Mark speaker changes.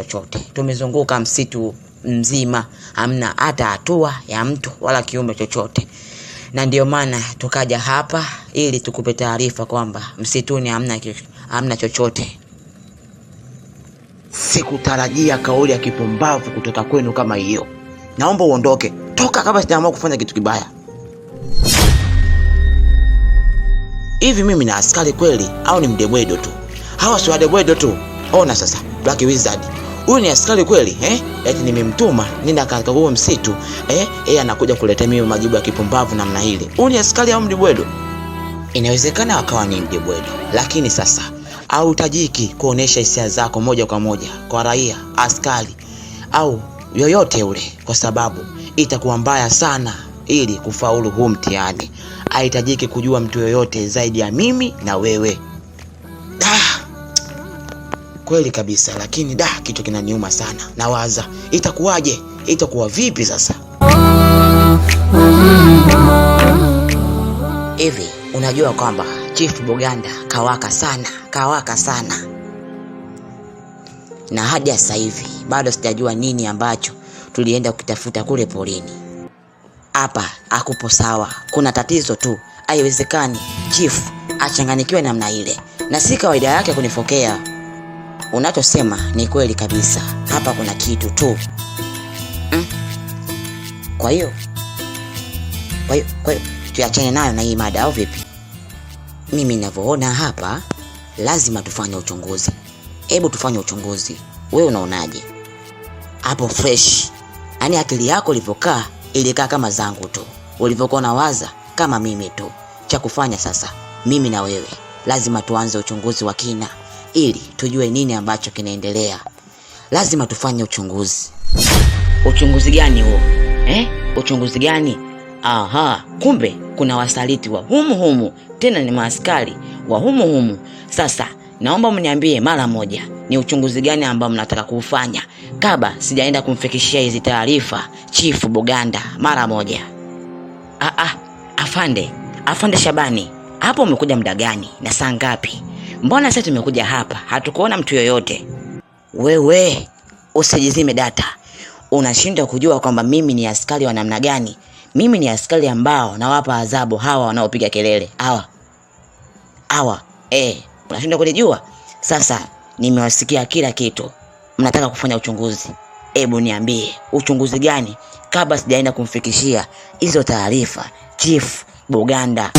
Speaker 1: chochote. Tumezunguka msitu mzima, hamna hata hatua ya mtu wala kiumbe chochote. Na ndio maana tukaja hapa ili tukupe taarifa kwamba msituni hamna chochote.
Speaker 2: Sikutarajia kauli ya kipumbavu kutoka kwenu kama hiyo. Naomba uondoke. Toka kabla sijaamua kufanya kitu kibaya. Hivi mimi na askari kweli au ni mdebwedo tu? Hawa si wadebwedo tu. Ona sasa, Black Wizard. Huyu ni askari kweli, Eti nimemtuma nenda katika huo msitu, yeye anakuja kuleta mimi majibu ya kipumbavu namna ile. Huyu ni askari au mdebwedo? Inawezekana akawa ni mdebwedo, lakini sasa hautajiki kuonesha hisia zako moja kwa moja kwa raia, askari au yoyote ule, kwa sababu itakuwa mbaya sana ili kufaulu huu mtihani. Haitajiki kujua mtu yoyote zaidi ya mimi na wewe. Kweli kabisa, lakini kitu kinaniuma sana. Nawaza itakuwaje? Itakuwa vipi sasa?
Speaker 1: Hivi unajua kwamba Chief Buganda kawaka sana. Na hadi sasa hivi bado sijajua nini ambacho tulienda kukitafuta kule polini. Hapa hakupo sawa. Kuna tatizo tu. Haiwezekani Chief achanganikiwe namna ile. Na si kawaida yake kunifokea. Unachosema ni kweli kabisa. Hapa kuna kitu tu. Kwa hiyo tuachane nayo na hii mada au vipi? Mimi ninavyoona hapa lazima tufanye uchunguzi. Hebu tufanye uchunguzi. Wewe unaonaje? Hapo fresh. Yaani akili yako ilivyokaa ilikaa kama zangu tu. Ulivyokuwa unawaza kama mimi tu. Cha kufanya sasa, mimi na wewe lazima tuanze uchunguzi wa kina ili tujue nini ambacho kinaendelea. Lazima tufanye uchunguzi. Uchunguzi gani huo? Uchunguzi gani? Aha, kumbe kuna wasaliti wa humu, tena ni maaskari wa humu. Sasa naomba mniambie mara moja, ni uchunguzi gani ambao mnataka kufanya kabla sijaenda kumfikishia hizi taarifa Chief Buganda mara moja. Afande Shabani, hapo umekuja muda gani na saa ngapi? Mbona sasa tumekuja hapa hatukuona mtu yoyote? Wewe usijizime data. Unashindwa kujua kwamba mimi ni askari wa namna gani? Mimi ni askari ambao nawapa adhabu hawa wanaopiga kelele. Hawa. Unashindwa kujua? Sasa nimewasikia kila kitu. Mnataka kufanya uchunguzi. Hebu niambie, uchunguzi gani kabla sijaenda kumfikishia hizo taarifa Chief Buganda?